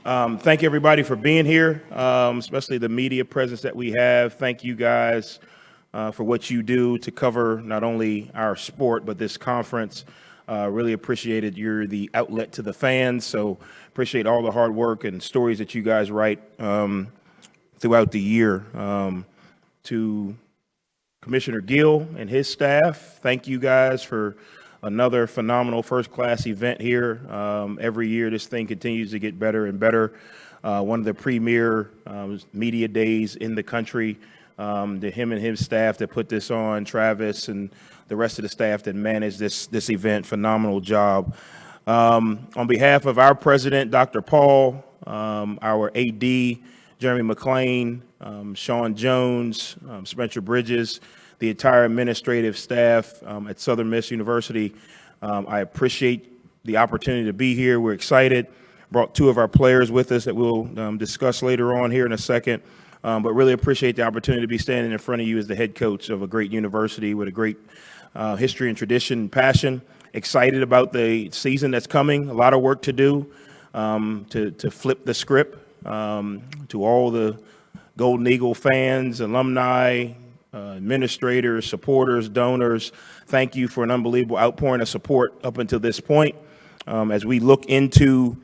Thank everybody for being here, especially the media presence that we have. Thank you guys for what you do to cover not only our sport, but this conference. Really appreciate it. You're the outlet to the fans, so appreciate all the hard work and stories that you guys write throughout the year. To Commissioner Gill and his staff, thank you guys for another phenomenal first-class event here. Every year, this thing continues to get better and better. One of the premier media days in the country. To him and his staff that put this on, Travis and the rest of the staff that managed this event, phenomenal job. On behalf of our president, Dr. Paul, our AD, Jeremy McLean, Sean Jones, Spencer Bridges, the entire administrative staff at Southern Miss University. I appreciate the opportunity to be here. We're excited. Brought two of our players with us that we'll discuss later on here in a second. But really appreciate the opportunity to be standing in front of you as the head coach of a great university with a great history and tradition and passion. Excited about the season that's coming. A lot of work to do to flip the script. To all the Golden Eagle fans, alumni, administrators, supporters, donors, thank you for an unbelievable outpouring of support up until this point. As we look into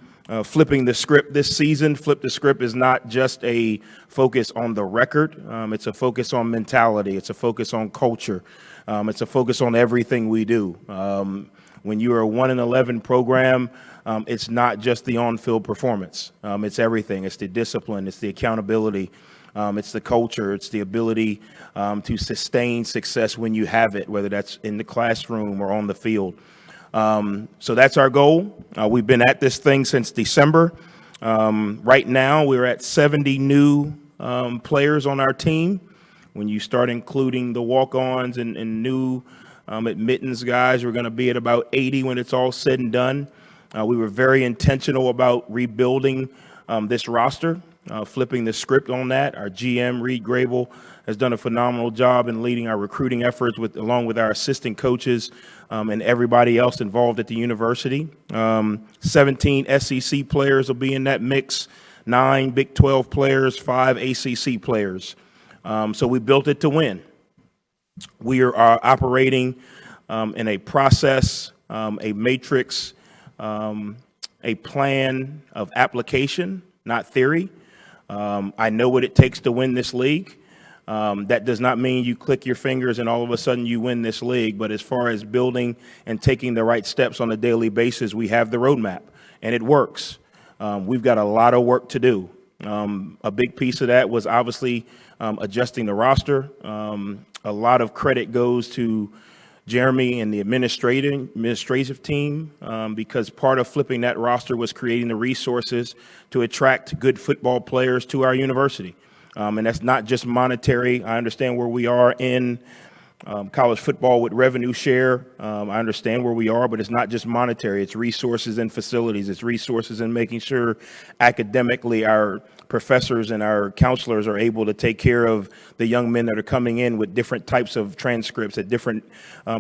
flipping the script this season, flip the script is not just a focus on the record. It's a focus on mentality. It's a focus on culture. It's a focus on everything we do. When you are a 1-11 program, it's not just the on-field performance. It's everything. It's the discipline. It's the accountability. It's the culture. It's the ability to sustain success when you have it, whether that's in the classroom or on the field. So that's our goal. We've been at this thing since December. Right now, we're at 70 new players on our team. When you start including the walk-ons and new admittance guys, we're going to be at about 80 when it's all said and done. We were very intentional about rebuilding this roster, flipping the script on that. Our GM, Reed Grable, has done a phenomenal job in leading our recruiting efforts along with our assistant coaches and everybody else involved at the university. 17 SEC players will be in that mix, 9 Big 12 players, 5 ACC players. So we built it to win. We are operating in a process, a matrix, a plan of application, not theory. I know what it takes to win this league. That does not mean you click your fingers and all of a sudden you win this league. But as far as building and taking the right steps on a daily basis, we have the roadmap, and it works. We've got a lot of work to do. A big piece of that was obviously adjusting the roster. A lot of credit goes to Jeremy and the administrative team because part of flipping that roster was creating the resources to attract good football players to our university. And that's not just monetary. I understand where we are in college football with revenue share. I understand where we are, but it's not just monetary. It's resources and facilities. It's resources in making sure academically our professors and our counselors are able to take care of the young men that are coming in with different types of transcripts at different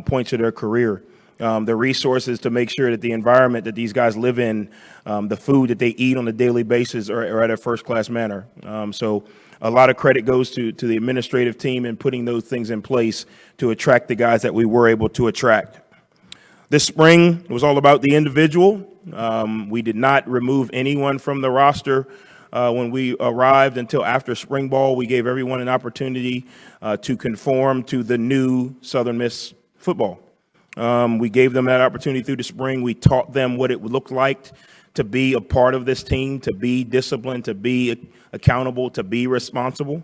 points of their career. The resources to make sure that the environment that these guys live in, the food that they eat on a daily basis are at a first-class manner. So a lot of credit goes to the administrative team in putting those things in place to attract the guys that we were able to attract. This spring was all about the individual. We did not remove anyone from the roster when we arrived until after spring ball. We gave everyone an opportunity to conform to the new Southern Miss football. We gave them that opportunity through the spring. We taught them what it would look like to be a part of this team, to be disciplined, to be accountable, to be responsible.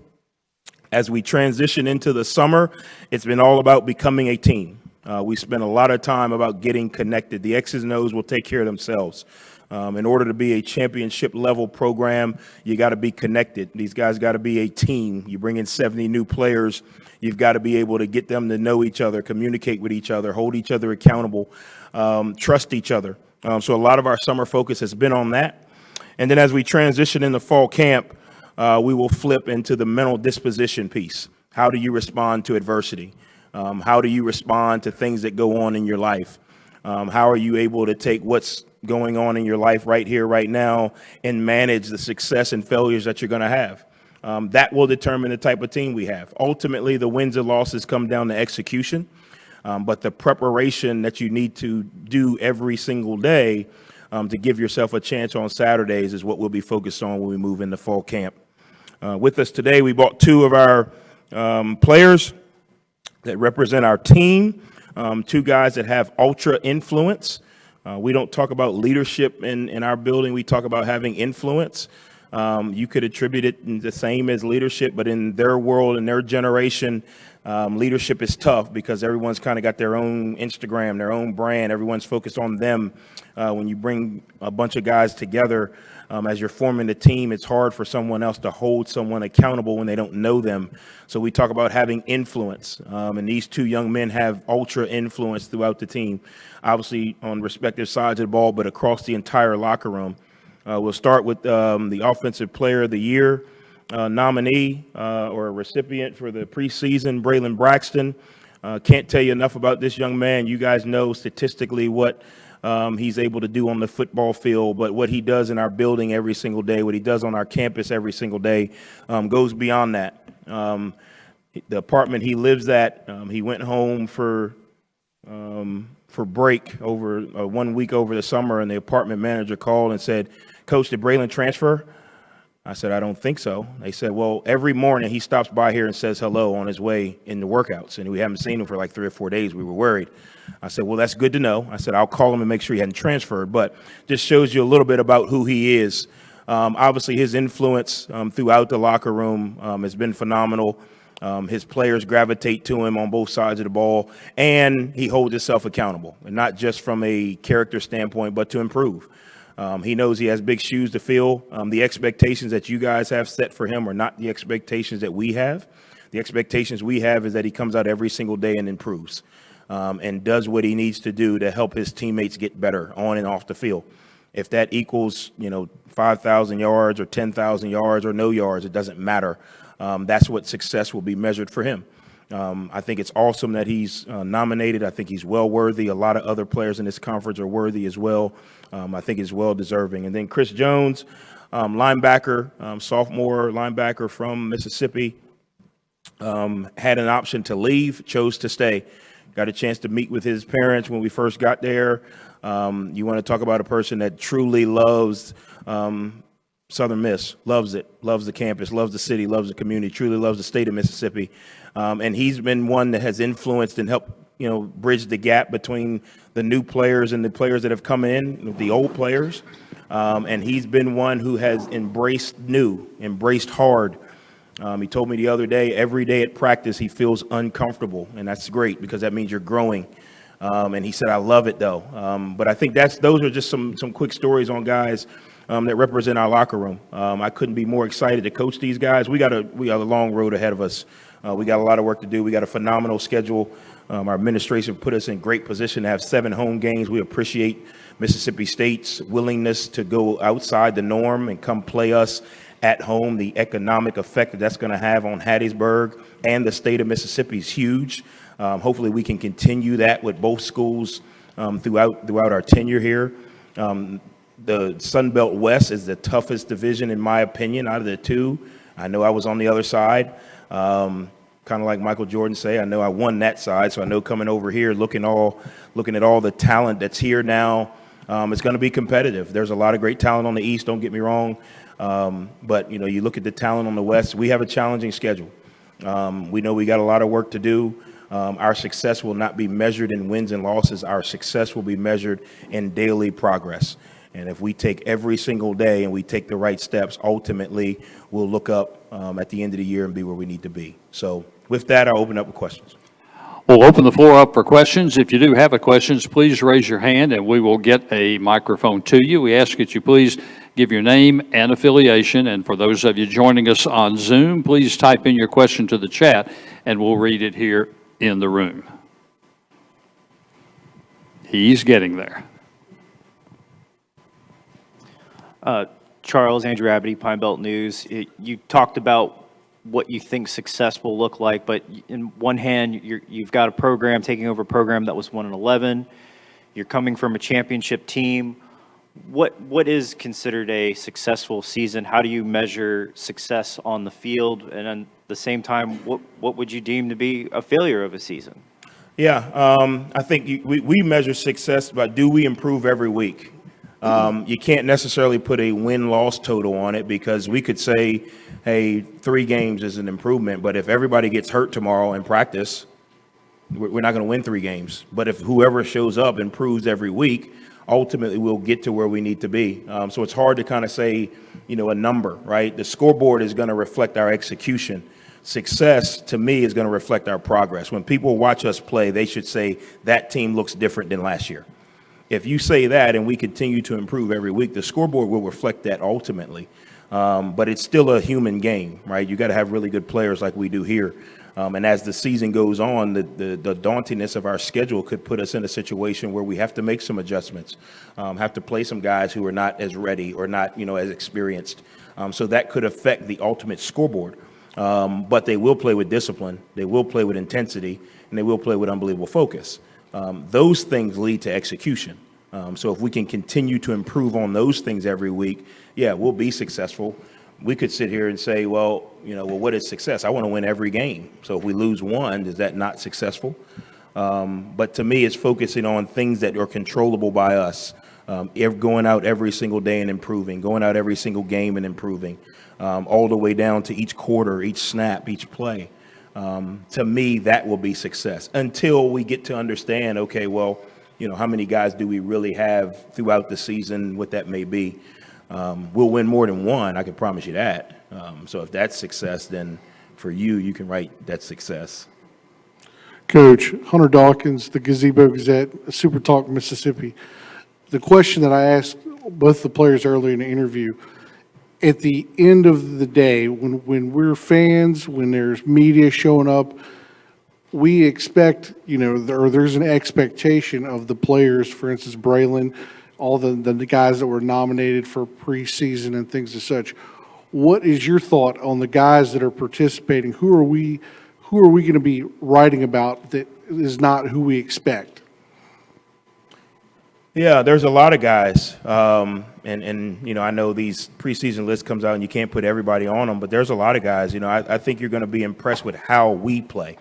As we transition into the summer, it's been all about becoming a team. We spent a lot of time about getting connected. The X's and O's will take care of themselves. In order to be a championship level program, you got to be connected. These guys got to be a team. You bring in 70 new players. You've got to be able to get them to know each other, communicate with each other, hold each other accountable, trust each other. So a lot of our summer focus has been on that. And then as we transition into fall camp, we will flip into the mental disposition piece. How do you respond to adversity? How do you respond to things that go on in your life? How are you able to take what's going on in your life right here, right now, and manage the success and failures that you're going to have? That will determine the type of team we have. Ultimately, the wins and losses come down to execution, but the preparation that you need to do every single day to give yourself a chance on Saturdays is what we'll be focused on when we move into fall camp. With us today, we brought two of our players that represent our team, two guys that have ultra influence. We don't talk about leadership in our building. We talk about having influence. You could attribute it the same as leadership, but in their world, in their generation, leadership is tough because everyone's kind of got their own Instagram, their own brand. Everyone's focused on them. When you bring a bunch of guys together, as you're forming the team, it's hard for someone else to hold someone accountable when they don't know them. So we talk about having influence, and these two young men have ultra influence throughout the team, obviously on respective sides of the ball, but across the entire locker room. We'll start with the Offensive Player of the Year nominee or recipient for the preseason, Braylon Braxton. Can't tell you enough about this young man. You guys know statistically what he's able to do on the football field, but what he does in our building every single day, what he does on our campus every single day goes beyond that. The apartment he lives at, he went home for break over 1 week over the summer, and the apartment manager called and said, "Coach, did Braylon transfer?" I said, "I don't think so." They said, "Well, every morning he stops by here and says hello on his way in the workouts, and we haven't seen him for like 3 or 4 days. We were worried." I said, "Well, that's good to know." I said, "I'll call him and make sure he hadn't transferred." But just shows you a little bit about who he is. Obviously, his influence throughout the locker room has been phenomenal. His players gravitate to him on both sides of the ball, and he holds himself accountable, and not just from a character standpoint, but to improve. He knows he has big shoes to fill. The expectations that you guys have set for him are not the expectations that we have. The expectations we have is that he comes out every single day and improves and does what he needs to do to help his teammates get better on and off the field. If that equals, 5,000 yards or 10,000 yards or no yards, it doesn't matter. That's what success will be measured for him. I think it's awesome that he's nominated. I think he's well worthy. A lot of other players in this conference are worthy as well. I think he's well deserving. And then Chris Jones, linebacker, sophomore linebacker from Mississippi, had an option to leave, chose to stay. Got a chance to meet with his parents when we first got there. You want to talk about a person that truly loves Southern Miss, loves it, loves the campus, loves the city, loves the community, truly loves the state of Mississippi. And he's been one that has influenced and helped, bridge the gap between the new players and the players that have come in, the old players. And he's been one who has embraced hard. He told me the other day, every day at practice, he feels uncomfortable. And that's great because that means you're growing. And he said, "I love it, though." But I think those are just some quick stories on guys that represent our locker room. I couldn't be more excited to coach these guys. We got a long road ahead of us. We got a lot of work to do. We got a phenomenal schedule. Our administration put us in great position to have 7 home games. We appreciate Mississippi State's willingness to go outside the norm and come play us at home. The economic effect that's going to have on Hattiesburg and the state of Mississippi is huge. Hopefully we can continue that with both schools throughout our tenure here. The Sun Belt West is the toughest division, in my opinion, out of the two. I know I was on the other side. Kind of like Michael Jordan say, I know I won that side, so I know coming over here, looking at all the talent that's here now, it's going to be competitive. There's a lot of great talent on the East, don't get me wrong, but you look at the talent on the West, we have a challenging schedule. We know we got a lot of work to do. Our success will not be measured in wins and losses. Our success will be measured in daily progress. And if we take every single day and we take the right steps, ultimately we'll look up at the end of the year and be where we need to be. So with that, I'll open up with questions. We'll open the floor up for questions. If you do have a questions, please raise your hand and we will get a microphone to you. We ask that you please give your name and affiliation. And for those of you joining us on Zoom, please type in your question to the chat and we'll read it here in the room. He's getting there. Charles, Andrew Abity, Pine Belt News. You talked about what you think success will look like, but in one hand, you've got a program taking over a program that was 1-11. You're coming from a championship team. What is considered a successful season? How do you measure success on the field? And at the same time, what would you deem to be a failure of a season? Yeah, I think we measure success by do we improve every week. You can't necessarily put a win-loss total on it because we could say, hey, 3 games is an improvement, but if everybody gets hurt tomorrow in practice, we're not going to win 3 games. But if whoever shows up improves every week, ultimately we'll get to where we need to be. So it's hard to kind of say, a number, right? The scoreboard is going to reflect our execution. Success, to me, is going to reflect our progress. When people watch us play, they should say that team looks different than last year. If you say that and we continue to improve every week, the scoreboard will reflect that ultimately. But it's still a human game, right? You got to have really good players like we do here. And as the season goes on, the dauntingness of our schedule could put us in a situation where we have to make some adjustments, have to play some guys who are not as ready or not, as experienced. So that could affect the ultimate scoreboard. But they will play with discipline, they will play with intensity, and they will play with unbelievable focus. Those things lead to execution. So if we can continue to improve on those things every week, yeah, we'll be successful. We could sit here and say, well, what is success? I want to win every game. So if we lose one, is that not successful? But to me, it's focusing on things that are controllable by us. Going out every single day and improving, going out every single game and improving, all the way down to each quarter, each snap, each play. To me, that will be success until we get to understand, okay, well, how many guys do we really have throughout the season, what that may be. We'll win more than one, I can promise you that. So if that's success, then for you can write that's success. Coach, Hunter Dawkins, the Gazebo Gazette, Super Talk, Mississippi. The question that I asked both the players earlier in the interview, at the end of the day, when we're fans, when there's media showing up, we expect, or there's an expectation of the players, for instance, Braylon, all the guys that were nominated for preseason and things as such. What is your thought on the guys that are participating? Who are we going to be writing about that is not who we expect? Yeah, there's a lot of guys, and I know these preseason lists comes out and you can't put everybody on them, but there's a lot of guys. I think you're going to be impressed with how we play.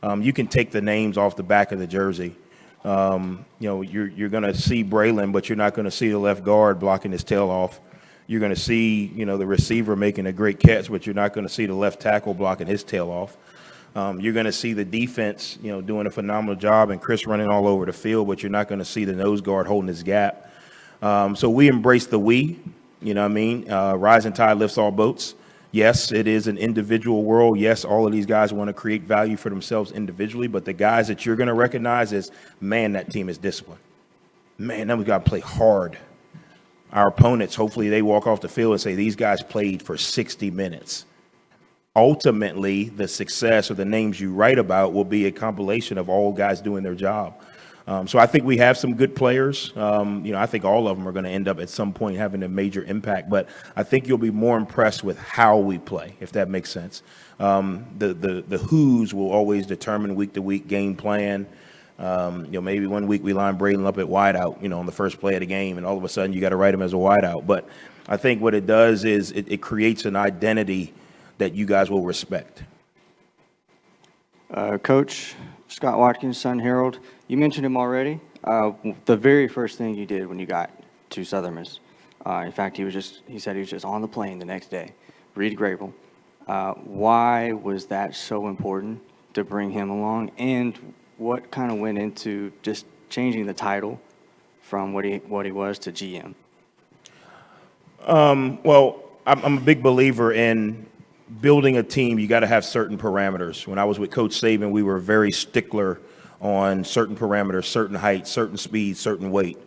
You can take the names off the back of the jersey. You're going to see Braylon, but you're not going to see the left guard blocking his tail off. You're going to see the receiver making a great catch, but you're not going to see the left tackle blocking his tail off. You're going to see the defense, doing a phenomenal job and Chris running all over the field, but you're not going to see the nose guard holding his gap. So we embrace the we, rising tide lifts all boats. Yes, it is an individual world. Yes, all of these guys want to create value for themselves individually, but the guys that you're going to recognize is, man, that team is disciplined. Man, then we got to play hard. Our opponents, hopefully they walk off the field and say, these guys played for 60 minutes. Ultimately, the success or the names you write about will be a compilation of all guys doing their job. So I think we have some good players. I think all of them are going to end up at some point having a major impact. But I think you'll be more impressed with how we play, if that makes sense. The who's will always determine week-to-week game plan. Maybe one week we line Braylon up at wideout, on the first play of the game, and all of a sudden you got to write him as a wideout. But I think what it does is it creates an identity that you guys will respect. Coach Scott Watkins, Sun Herald, you mentioned him already. The very first thing you did when you got to Southern Miss, in fact, he said he was just on the plane the next day. Reed Grable. Why was that so important to bring him along, and what kind of went into just changing the title from what he was to GM? Well, I'm a big believer in building a team. You got to have certain parameters. When I was with Coach Saban, we were very stickler on certain parameters, certain height, certain speed, certain weight.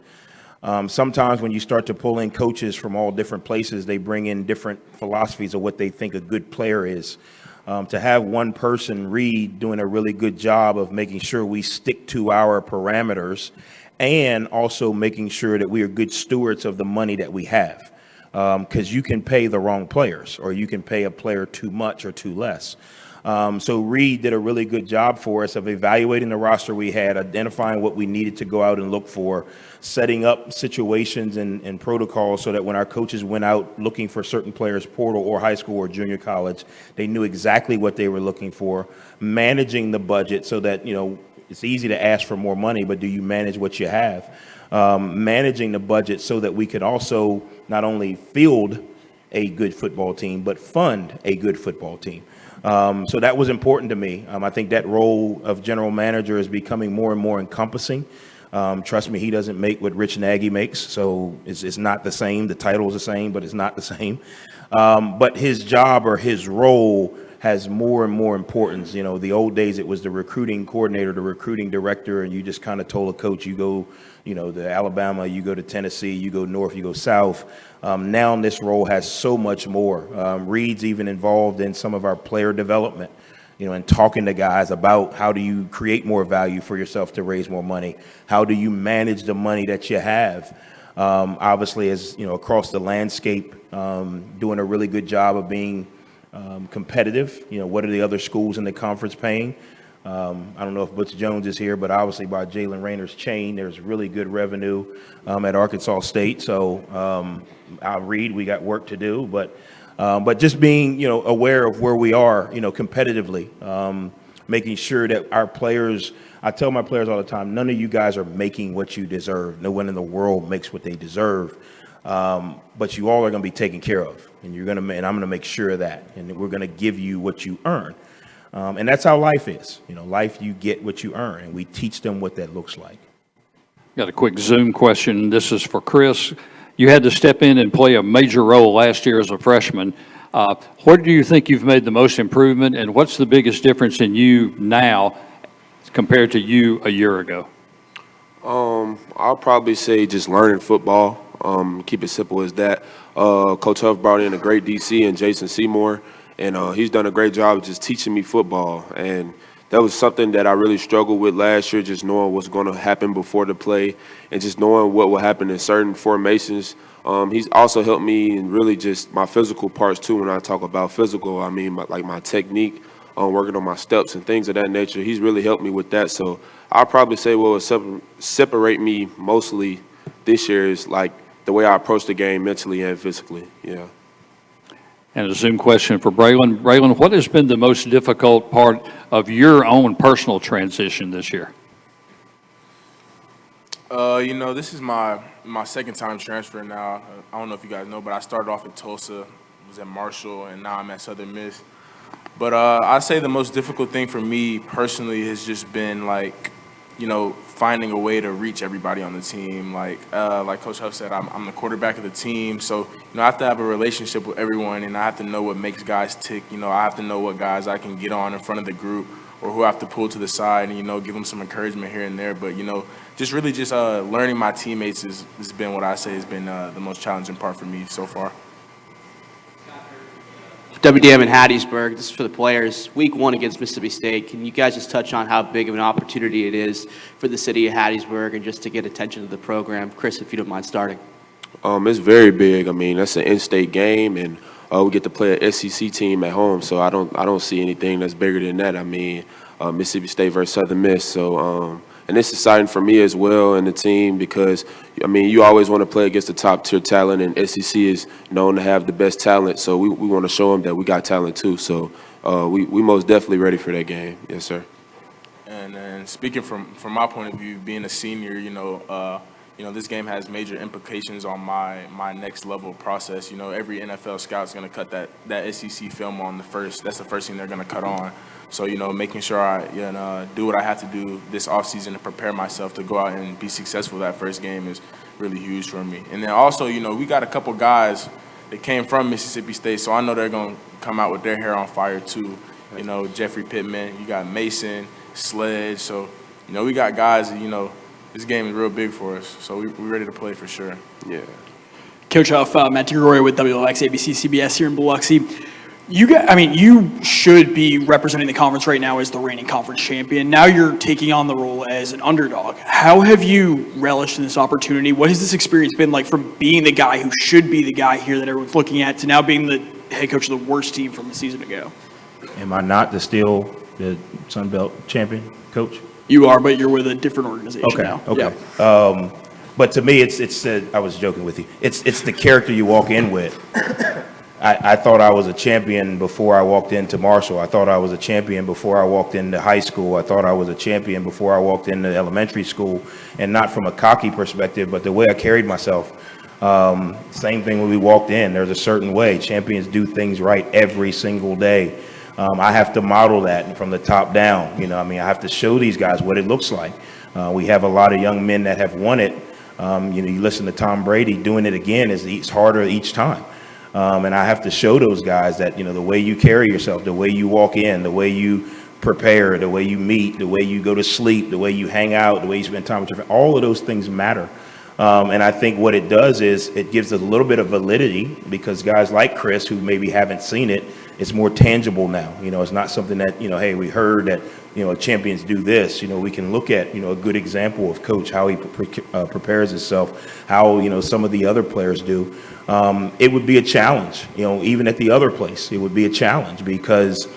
Sometimes when you start to pull in coaches from all different places, they bring in different philosophies of what they think a good player is. To have one person, Reed, doing a really good job of making sure we stick to our parameters and also making sure that we are good stewards of the money that we have. Because you can pay the wrong players or you can pay a player too much or too less. So Reed did a really good job for us of evaluating the roster we had, identifying what we needed to go out and look for, setting up situations and protocols so that when our coaches went out looking for certain players, portal or high school or junior college, they knew exactly what they were looking for, managing the budget so that, it's easy to ask for more money, but do you manage what you have? Managing the budget so that we could also not only field a good football team, but fund a good football team. So that was important to me. I think that role of general manager is becoming more and more encompassing. Trust me, he doesn't make what Rich Nagy makes, so it's not the same. The title is the same, but it's not the same. But his job or his role has more and more importance. The old days it was the recruiting coordinator, the recruiting director, and you just kind of told a coach, you go, to Alabama, you go to Tennessee, you go north, you go south. Now this role has so much more. Reed's even involved in some of our player development, and talking to guys about how do you create more value for yourself to raise more money? How do you manage the money that you have? Obviously, as across the landscape, doing a really good job of being competitive. What are the other schools in the conference paying? I don't know if Butch Jones is here, but obviously by Jalen Raynor's chain, there's really good revenue at Arkansas State. So I'll read. We got work to do, but just being aware of where we are, competitively, making sure that our players. I tell my players all the time, none of you guys are making what you deserve. No one in the world makes what they deserve. But you all are going to be taken care of, and and I'm going to make sure of that, and we're going to give you what you earn. And that's how life is. Life, you get what you earn, and we teach them what that looks like. Got a quick Zoom question. This is for Chris. You had to step in and play a major role last year as a freshman. Where do you think you've made the most improvement, and what's the biggest difference in you now compared to you a year ago? I'll probably say just learning football. Keep it simple as that. Coach Huff brought in a great DC and Jason Seymour, and he's done a great job of just teaching me football. And that was something that I really struggled with last year, just knowing what's going to happen before the play and just knowing what will happen in certain formations. He's also helped me in really just my physical parts too. When I talk about physical, I mean like my technique, working on my steps and things of that nature. He's really helped me with that. So I'll probably say what will separate me mostly this year is like the way I approach the game mentally and physically. Yeah. And a Zoom question for Braylon. Braylon, what has been the most difficult part of your own personal transition this year? This is my second time transferring now. I don't know if you guys know, but I started off at Tulsa, was at Marshall, and now I'm at Southern Miss. But I'd say the most difficult thing for me personally has just been finding a way to reach everybody on the team. Like Coach Huff said, I'm the quarterback of the team, so I have to have a relationship with everyone, and I have to know what makes guys tick. I have to know what guys I can get on in front of the group, or who I have to pull to the side and give them some encouragement here and there. But just really learning my teammates has been what I say has been the most challenging part for me so far. WDM in Hattiesburg, this is for the players. Week 1 against Mississippi State. Can you guys just touch on how big of an opportunity it is for the city of Hattiesburg and just to get attention to the program? Chris, if you don't mind starting. It's very big. I mean, that's an in-state game, and we get to play an SEC team at home. So I don't see anything that's bigger than that. I mean, Mississippi State versus Southern Miss. So and it's exciting for me as well and the team because, you always want to play against the top-tier talent, and SEC is known to have the best talent. So we want to show them that we got talent too. So we most definitely ready for that game. Yes, sir. And speaking from my point of view, being a senior, this game has major implications on my next level process. Every NFL scout's going to cut that SEC film on that's the first thing they're going to cut on. So, making sure I do what I have to do this offseason to prepare myself to go out and be successful that first game is really huge for me. And then also, we got a couple guys that came from Mississippi State, so I know they're going to come out with their hair on fire too. Jeffrey Pittman, you got Mason, Sledge. So, we got guys that, this game is real big for us. So we're ready to play for sure. Yeah. Coach Huff, Matt DeGroy with WLX ABC CBS here in Biloxi. You should be representing the conference right now as the reigning conference champion. Now you're taking on the role as an underdog. How have you relished in this opportunity? What has this experience been like from being the guy who should be the guy here that everyone's looking at to now being the head coach of the worst team from a season ago? Am I not still the Sun Belt champion, Coach? You are, but you're with a different organization Okay, now. okay. Yeah. But to me, it's I was joking with you. It's the character you walk in with. I thought I was a champion before I walked into Marshall. I thought I was a champion before I walked into high school. I thought I was a champion before I walked into elementary school, and not from a cocky perspective, but the way I carried myself. Same thing when we walked in. There's a certain way. Champions do things right every single day. I have to model that from the top down. You know, I mean, I have to show these guys what it looks like. We have a lot of young men that have won it. You know, you listen to Tom Brady, doing it again it's harder each time. And I have to show those guys that, you know, the way you carry yourself, the way you walk in, the way you prepare, the way you meet, the way you go to sleep, the way you hang out, the way you spend time with your family, all of those things matter. And I think what it does is it gives a little bit of validity because guys like Chris, who maybe haven't seen it, it's more tangible now. You know, it's not something that, you know, hey, we heard that, you know, champions do this. You know, we can look at, you know, a good example of Coach, how he prepares himself, how, you know, some of the other players do. It would be a challenge, you know, even at the other place, it would be a challenge because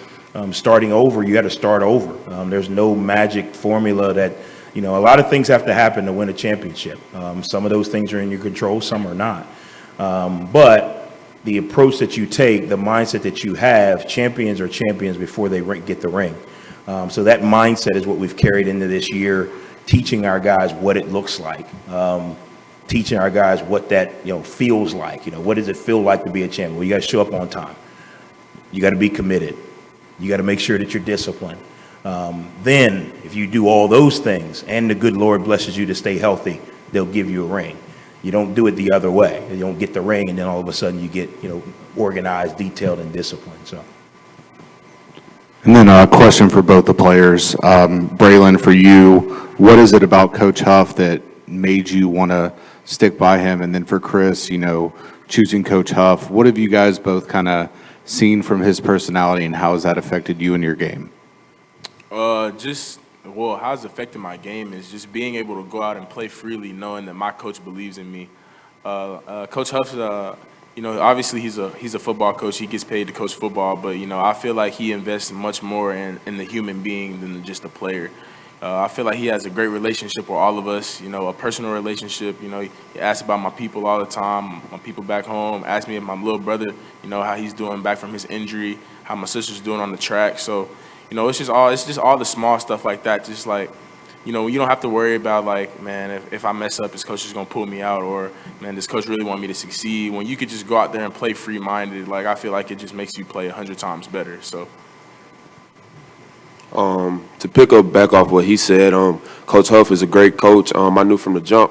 starting over, you got to start over. There's no magic formula that, you know, a lot of things have to happen to win a championship. Some of those things are in your control, some are not. But the approach that you take, the mindset that you have, champions are champions before they get the ring. So that mindset is what we've carried into this year, teaching our guys what it looks like, teaching our guys what that, you know, feels like. You know, what does it feel like to be a champion? Well, you got to show up on time. You got to be committed. You got to make sure that you're disciplined. Then, if you do all those things, and the good Lord blesses you to stay healthy, they'll give you a ring. You don't do it the other way. You don't get the ring, and then all of a sudden you get, you know, organized, detailed, and disciplined. So. And then a question for both the players. Braylon, for you, what is it about Coach Huff that made you want to stick by him? And then for Chris, you know, choosing Coach Huff, what have you guys both kind of seen from his personality, and how has that affected you in your game? How it's affected my game is just being able to go out and play freely, knowing that my coach believes in me. Coach Huff's, you know, obviously he's a football coach. He gets paid to coach football, but, you know, I feel like he invests much more in the human being than just a player. I feel like he has a great relationship with all of us, you know, a personal relationship. You know, he asks about my people all the time, my people back home, asks me if my little brother, you know, how he's doing back from his injury, how my sister's doing on the track. So, you know, it's just all the small stuff like that. Just like, you know, you don't have to worry about, like, man, if I mess up, this coach is going to pull me out, or, man, this coach really want me to succeed. When you could just go out there and play free-minded, like, I feel like it just makes you play 100 times better. So. To pick up back off what he said, Coach Huff is a great coach. I knew from the jump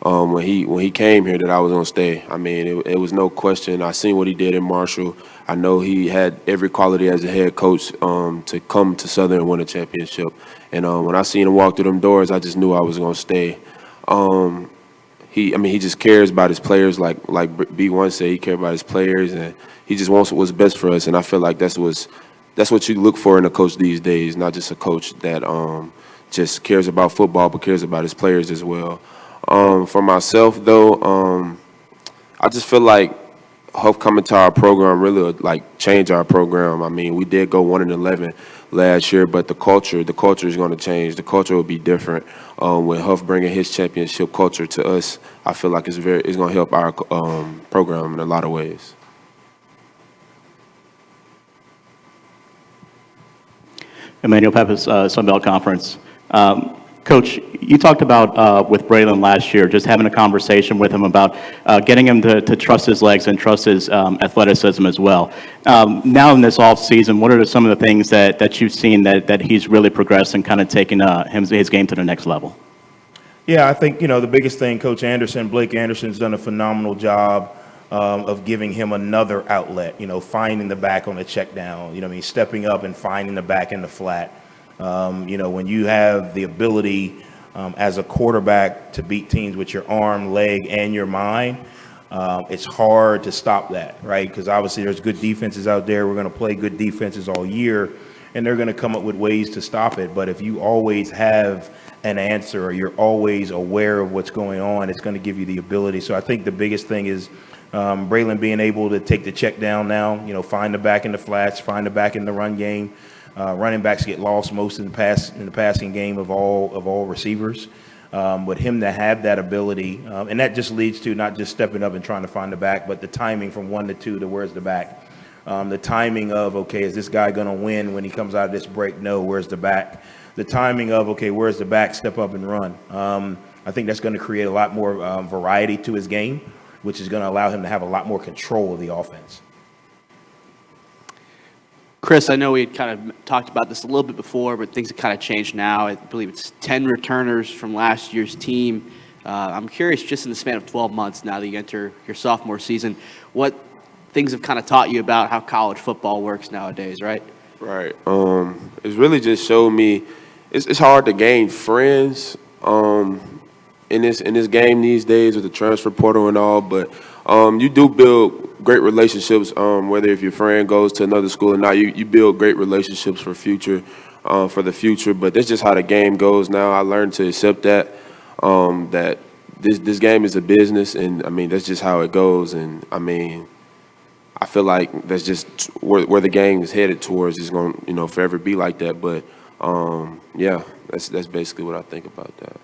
when he came here that I was going to stay. I mean, it was no question. I seen what he did in Marshall. I know he had every quality as a head coach to come to Southern and win a championship. And when I seen him walk through them doors, I just knew I was going to stay. He just cares about his players, like B1 said. He cares about his players, and he just wants what's best for us. And I feel like that's what you look for in a coach these days, not just a coach that just cares about football, but cares about his players as well. For myself, though, I just feel like Huff coming to our program really like change our program. I mean, we did go 1-11 last year, but the culture is going to change. The culture will be different. With Huff bringing his championship culture to us, I feel like it's going to help our program in a lot of ways. Emmanuel Peppers, Sunbelt Conference. Coach, you talked about with Braylon last year, just having a conversation with him about getting him to trust his legs and trust his athleticism as well. Now in this off season, what are some of the things that you've seen that he's really progressed and kind of taken his game to the next level? Yeah, I think, you know, the biggest thing, Coach Blake Anderson's done a phenomenal job of giving him another outlet, you know, finding the back on the check down, you know, I mean, stepping up and finding the back in the flat. You know, when you have the ability as a quarterback to beat teams with your arm, leg, and your mind, it's hard to stop that, right? Because obviously there's good defenses out there. We're going to play good defenses all year, and they're going to come up with ways to stop it. But if you always have an answer or you're always aware of what's going on, it's going to give you the ability. So I think the biggest thing is Braylon being able to take the check down now, find the back in the flats, find the back in the run game. Running backs get lost most in the passing game of all receivers. But him to have that ability, and that just leads to not just stepping up and trying to find the back, but the timing from 1 to 2 to where's the back. The timing of, okay, is this guy going to win when he comes out of this break? No, where's the back? The timing of, okay, where's the back? Step up and run. I think that's going to create a lot more variety to his game, which is going to allow him to have a lot more control of the offense. Chris, I know we had kind of talked about this a little bit before, but things have kind of changed now. I believe it's 10 returners from last year's team. I'm curious, just in the span of 12 months now that you enter your sophomore season, what things have kind of taught you about how college football works nowadays, right? Right. It's really just showed me it's hard to gain friends in this game these days with the transfer portal and all, but you do build great relationships, whether if your friend goes to another school or not, you build great relationships for the future, but that's just how the game goes now. I learned to accept that this game is a business, and I mean, that's just how it goes, and I mean, I feel like that's just where the game is headed towards. Is going to, forever be like that. But yeah, that's basically what I think about that.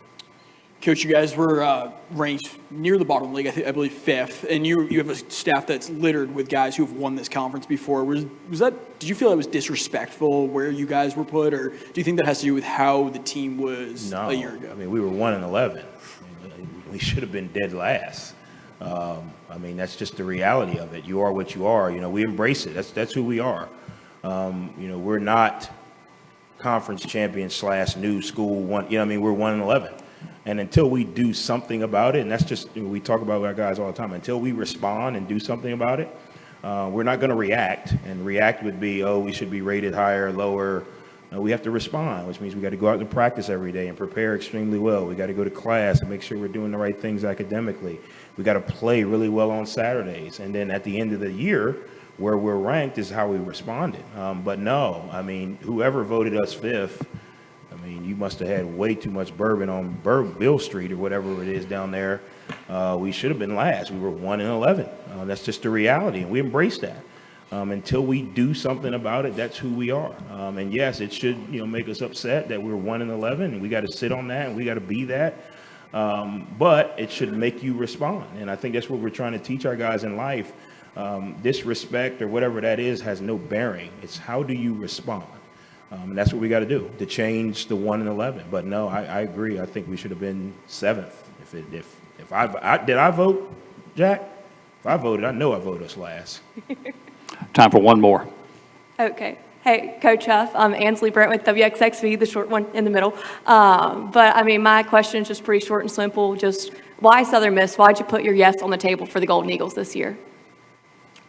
Coach, you guys were ranked near the bottom of the league, I believe 5th, and you have a staff that's littered with guys who have won this conference before. Was that? Did you feel that was disrespectful where you guys were put, or do you think that has to do with how the team was a year ago? I mean, we were 1-11. We should have been dead last. I mean, that's just the reality of it. You are what you are. We embrace it. That's who we are. We're not conference champions / new school one. We're 1-11. And until we do something about it, and that's just, we talk about with our guys all the time, until we respond and do something about it, we're not going to react. And react would be, we should be rated higher, lower. No, we have to respond, which means we got to go out and practice every day and prepare extremely well. We got to go to class and make sure we're doing the right things academically. We got to play really well on Saturdays. And then at the end of the year, where we're ranked is how we responded. But no, I mean, whoever voted us 5th, I mean, you must have had way too much bourbon on Bill Street or whatever it is down there. We should have been last. We were 1-11. That's just the reality, and we embrace that. Until we do something about it, that's who we are. And yes, it should, make us upset that we're 1-11, and we got to sit on that, and we got to be that. But it should make you respond, and I think that's what we're trying to teach our guys in life. Disrespect or whatever that is has no bearing. It's how do you respond. And that's what we got to do to change the 1-11. But no, I agree. I think we should have been 7th. If I vote, Jack? If I voted, I know I voted us last. Time for one more. Okay. Hey, Coach Huff, I'm Ansley Brent with WXXV, the short one in the middle. But, I mean, my question is just pretty short and simple. Just why Southern Miss? Why'd you put your yes on the table for the Golden Eagles this year?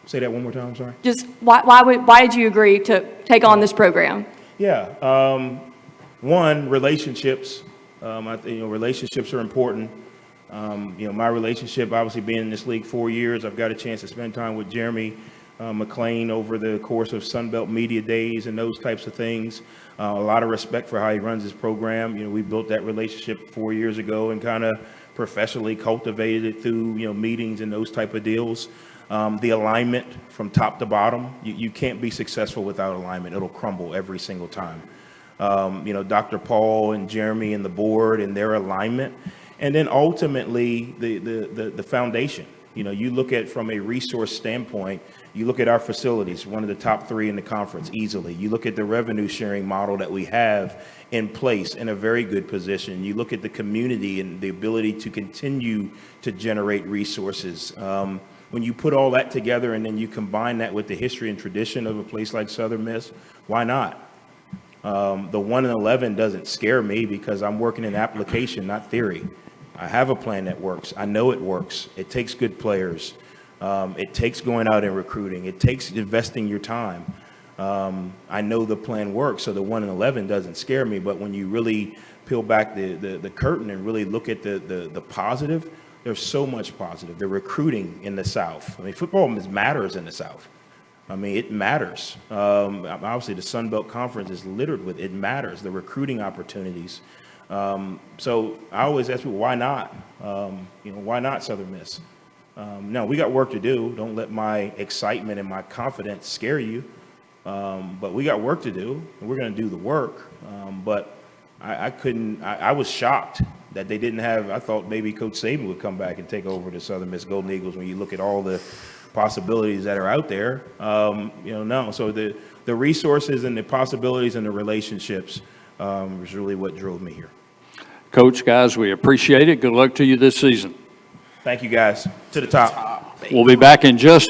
Say that one more time, I'm sorry. Just why did you agree to take on this program? Yeah. One, relationships. Relationships are important. My relationship, obviously being in this league 4 years, I've got a chance to spend time with Jeremy McClain over the course of Sunbelt Media Days and those types of things. A lot of respect for how he runs his program. We built that relationship 4 years ago and kind of professionally cultivated it through, meetings and those type of deals. The alignment from top to bottom, you can't be successful without alignment. It'll crumble every single time. Dr. Paul and Jeremy and the board and their alignment. And then ultimately the foundation. You look at from a resource standpoint, you look at our facilities, one of the top 3 in the conference easily. You look at the revenue sharing model that we have in place in a very good position. You look at the community and the ability to continue to generate resources. When you put all that together and then you combine that with the history and tradition of a place like Southern Miss, why not? The 1-11 doesn't scare me because I'm working in application, not theory. I have a plan that works. I know it works. It takes good players. It takes going out and recruiting. It takes investing your time. I know the plan works, so the 1-11 doesn't scare me. But when you really peel back the curtain and really look at the positive, there's so much positive. The recruiting in the South. I mean, football matters in the South. I mean, it matters. Obviously, the Sun Belt Conference is littered with it matters. The recruiting opportunities. So I always ask people, why not? Why not Southern Miss? No, we got work to do. Don't let my excitement and my confidence scare you. But we got work to do, and we're going to do the work. But I was shocked that they didn't have, I thought maybe Coach Saban would come back and take over the Southern Miss Golden Eagles when you look at all the possibilities that are out there. No. So the resources and the possibilities and the relationships was really what drove me here. Coach, guys, we appreciate it. Good luck to you this season. Thank you, guys. To the top. We'll be back in just